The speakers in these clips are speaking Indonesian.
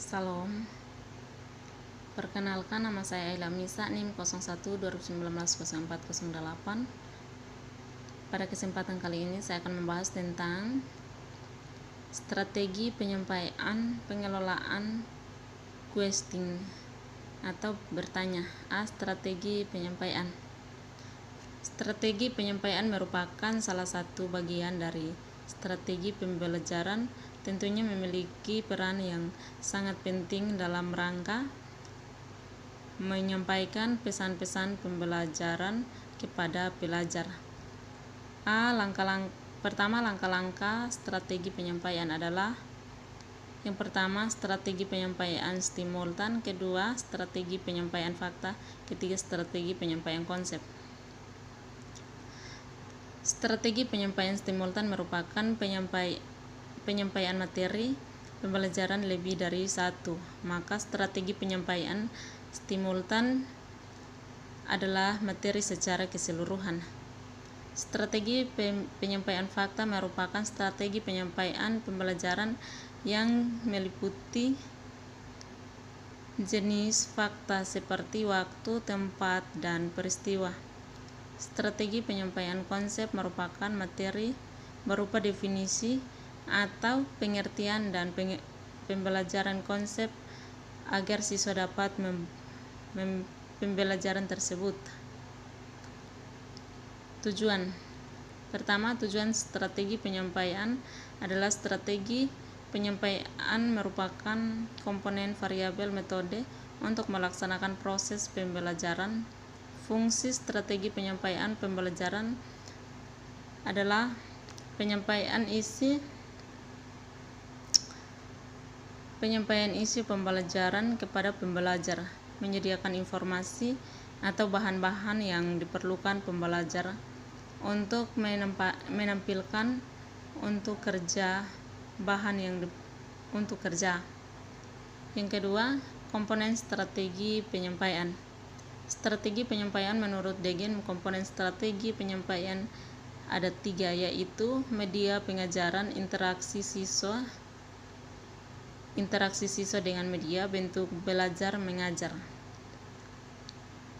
Salam. Perkenalkan, nama saya Ayla Misa, NIM 01 2019 0408. Pada kesempatan kali ini saya akan membahas tentang strategi penyampaian pengelolaan questing atau bertanya. Strategi penyampaian. Strategi penyampaian merupakan salah satu bagian dari strategi pembelajaran, tentunya memiliki peran yang sangat penting dalam rangka menyampaikan pesan-pesan pembelajaran kepada pelajar. Langkah-langkah strategi penyampaian adalah: yang pertama, strategi penyampaian simultan; kedua, strategi penyampaian fakta; ketiga, strategi penyampaian konsep. Strategi penyampaian simultan merupakan penyampaian materi pembelajaran lebih dari satu, maka strategi penyampaian simultan adalah materi secara keseluruhan. Strategi penyampaian fakta merupakan strategi penyampaian pembelajaran yang meliputi jenis fakta seperti waktu, tempat, dan peristiwa. Strategi penyampaian konsep merupakan materi berupa definisi atau pengertian dan pembelajaran konsep agar siswa dapat pembelajaran tersebut. Tujuan. Pertama, tujuan strategi penyampaian adalah strategi penyampaian merupakan komponen variabel metode untuk melaksanakan proses pembelajaran. Fungsi strategi penyampaian pembelajaran adalah penyampaian isi pembelajaran kepada pembelajar, menyediakan informasi atau bahan-bahan yang diperlukan pembelajar untuk menampilkan untuk kerja untuk kerja. Yang kedua, komponen strategi penyampaian. Strategi penyampaian menurut Degen, komponen strategi penyampaian ada 3, yaitu media pengajaran, interaksi siswa dengan media, bentuk belajar mengajar.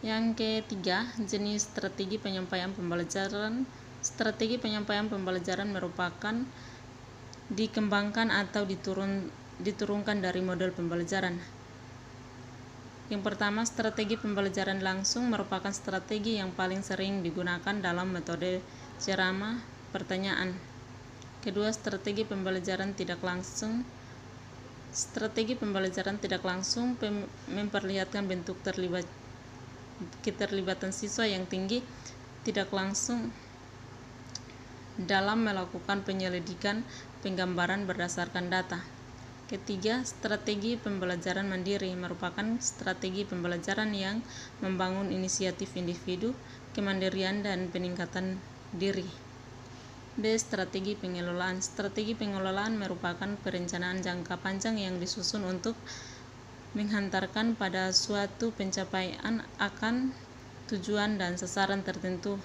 Yang ketiga, jenis strategi penyampaian pembelajaran. Strategi penyampaian pembelajaran merupakan dikembangkan atau diturunkan dari model pembelajaran. Yang pertama, strategi pembelajaran langsung merupakan strategi yang paling sering digunakan dalam metode ceramah pertanyaan. Kedua, strategi pembelajaran tidak langsung. Strategi pembelajaran tidak langsung memperlihatkan bentuk keterlibatan siswa yang tinggi tidak langsung dalam melakukan penyelidikan penggambaran berdasarkan data. Ketiga, strategi pembelajaran mandiri merupakan strategi pembelajaran yang membangun inisiatif individu, kemandirian, dan peningkatan diri. B. Strategi pengelolaan. Strategi pengelolaan merupakan perencanaan jangka panjang yang disusun untuk menghantarkan pada suatu pencapaian akan tujuan dan sasaran tertentu.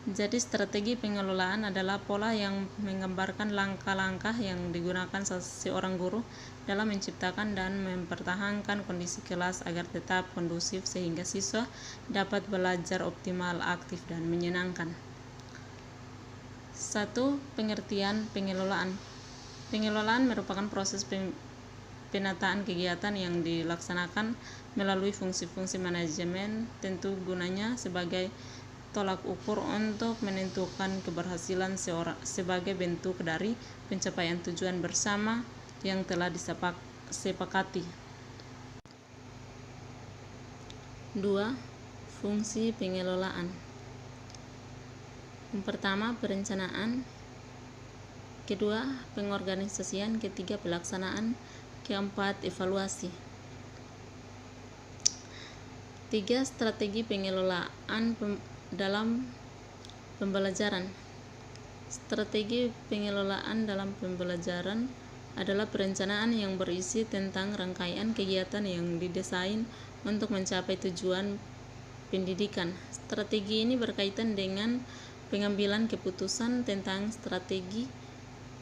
Jadi, strategi pengelolaan adalah pola yang menggambarkan langkah-langkah yang digunakan seorang guru dalam menciptakan dan mempertahankan kondisi kelas agar tetap kondusif sehingga siswa dapat belajar optimal, aktif, dan menyenangkan. 1. Pengertian pengelolaan. Pengelolaan merupakan proses penataan kegiatan yang dilaksanakan melalui fungsi-fungsi manajemen, tentu gunanya sebagai tolak ukur untuk menentukan keberhasilan sebagai bentuk dari pencapaian tujuan bersama yang telah disepakati. 2. Fungsi pengelolaan. Yang pertama, perencanaan; kedua, pengorganisasian; ketiga, pelaksanaan; keempat, evaluasi. 3. Strategi pengelolaan dalam pembelajaran. Strategi pengelolaan dalam pembelajaran adalah perencanaan yang berisi tentang rangkaian kegiatan yang didesain untuk mencapai tujuan pendidikan. Strategi ini berkaitan dengan pengambilan keputusan tentang strategi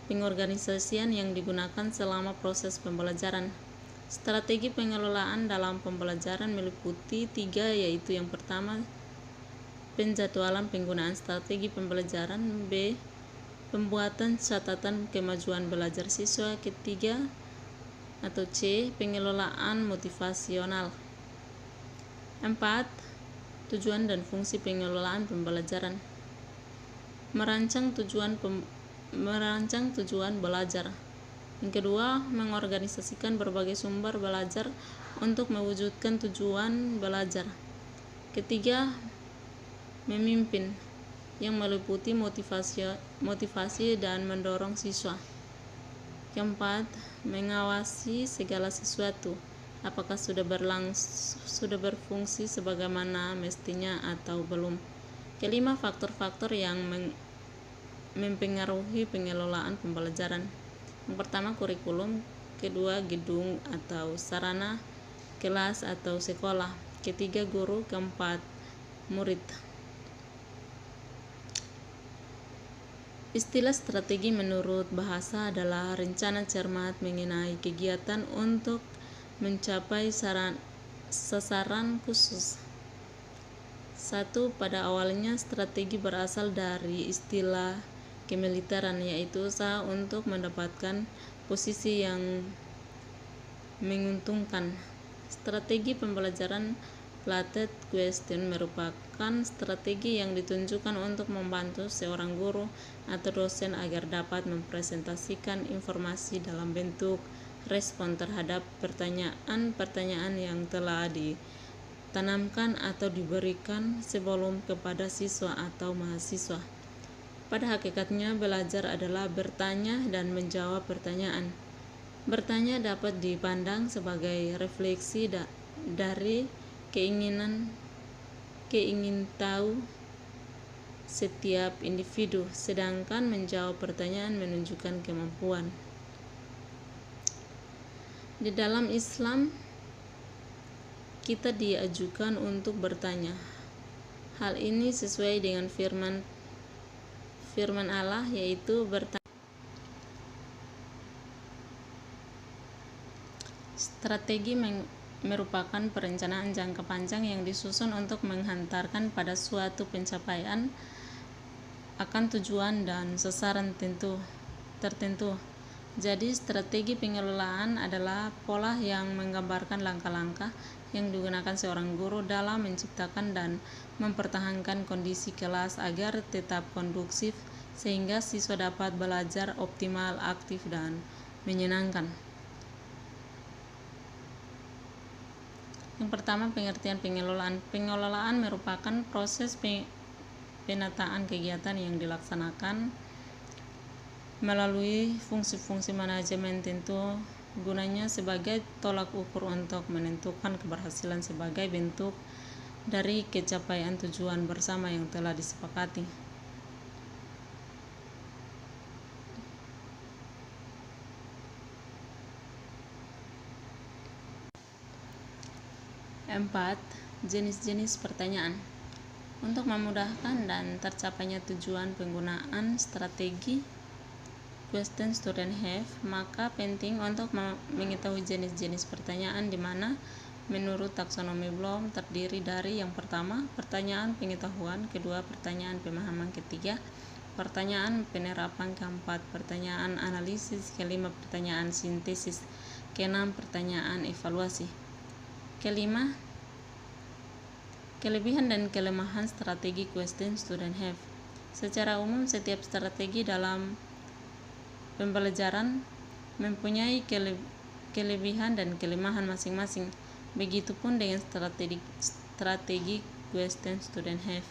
Pengorganisasian yang digunakan selama proses pembelajaran. Strategi pengelolaan dalam pembelajaran meliputi 3, yaitu yang pertama, penjadwalan penggunaan strategi pembelajaran. B, pembuatan catatan kemajuan belajar siswa. Ketiga atau C, pengelolaan motivasional. 4. Tujuan dan fungsi pengelolaan pembelajaran. Merancang tujuan belajar. Yang kedua, mengorganisasikan berbagai sumber belajar untuk mewujudkan tujuan belajar. Ketiga, memimpin, yang meliputi motivasi dan mendorong siswa. Keempat, mengawasi segala sesuatu, apakah sudah berfungsi sebagaimana mestinya atau belum. Kelima, faktor-faktor yang mempengaruhi pengelolaan pembelajaran. Yang pertama, kurikulum. Kedua, gedung atau sarana, kelas atau sekolah. Ketiga, guru. Keempat, murid. Istilah strategi menurut bahasa adalah rencana cermat mengenai kegiatan untuk mencapai sasaran khusus. 1. Pada awalnya strategi berasal dari istilah kemiliteran, yaitu usaha untuk mendapatkan posisi yang menguntungkan. Strategi pembelajaran Plated Question merupakan strategi yang ditunjukkan untuk membantu seorang guru atau dosen agar dapat mempresentasikan informasi dalam bentuk respon terhadap pertanyaan-pertanyaan yang telah ditanamkan atau diberikan sebelum kepada siswa atau mahasiswa. Pada hakikatnya, belajar adalah bertanya dan menjawab pertanyaan. Bertanya dapat dipandang sebagai refleksi dari keingin tahu setiap individu, sedangkan menjawab pertanyaan menunjukkan kemampuan. Di dalam Islam, kita diajukan untuk bertanya. Hal ini sesuai dengan firman Allah, yaitu bertanya. Strategi merupakan perencanaan jangka panjang yang disusun untuk menghantarkan pada suatu pencapaian akan tujuan dan sasaran tertentu. Jadi, strategi pengelolaan adalah pola yang menggambarkan langkah-langkah yang digunakan seorang guru dalam menciptakan dan mempertahankan kondisi kelas agar tetap kondusif sehingga siswa dapat belajar optimal, aktif, dan menyenangkan. Yang pertama, pengertian pengelolaan. Pengelolaan merupakan proses penataan kegiatan yang dilaksanakan melalui fungsi-fungsi manajemen tentu, gunanya sebagai tolak ukur untuk menentukan keberhasilan sebagai bentuk dari capaian tujuan bersama yang telah disepakati. Empat, jenis-jenis pertanyaan. Untuk memudahkan dan tercapainya tujuan penggunaan strategi question student have, maka penting untuk mengetahui jenis-jenis pertanyaan di mana menurut taksonomi Bloom terdiri dari yang pertama, pertanyaan pengetahuan, kedua, pertanyaan pemahaman, ketiga, pertanyaan penerapan, keempat, pertanyaan analisis, kelima, pertanyaan sintesis, keenam, pertanyaan evaluasi. Kelima, kelebihan dan kelemahan strategi question student have. Secara umum, setiap strategi dalam pembelajaran mempunyai kelebihan dan kelemahan masing-masing. Begitupun dengan strategi question student have.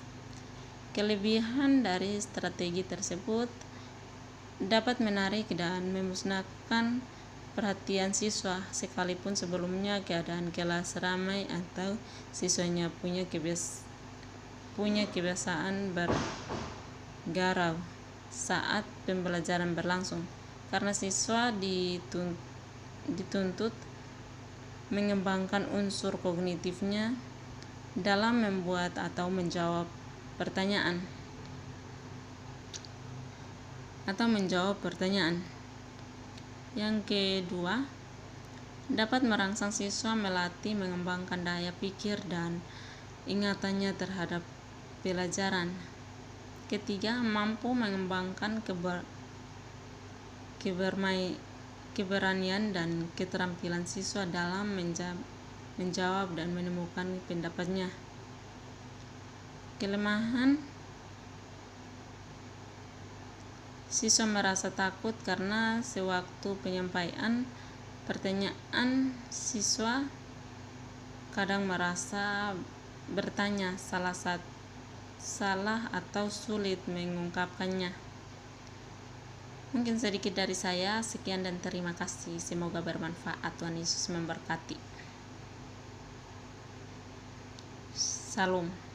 Kelebihan dari strategi tersebut dapat menarik dan memusnahkan perhatian siswa, sekalipun sebelumnya keadaan kelas ramai atau siswanya punya kebiasaan bergarau saat pembelajaran berlangsung, karena siswa dituntut mengembangkan unsur kognitifnya dalam membuat atau menjawab pertanyaan. atau menjawab pertanyaan. Yang kedua, dapat merangsang siswa melatih mengembangkan daya pikir dan ingatannya terhadap pelajaran. Ketiga, mampu mengembangkan keberanian dan keterampilan siswa dalam menjawab dan menemukan pendapatnya. Kelemahan, siswa merasa takut karena sewaktu penyampaian pertanyaan siswa kadang merasa bertanya salah atau sulit mengungkapkannya. Mungkin sedikit dari saya, sekian dan terima kasih. Semoga bermanfaat. Tuhan Yesus memberkati. Salam.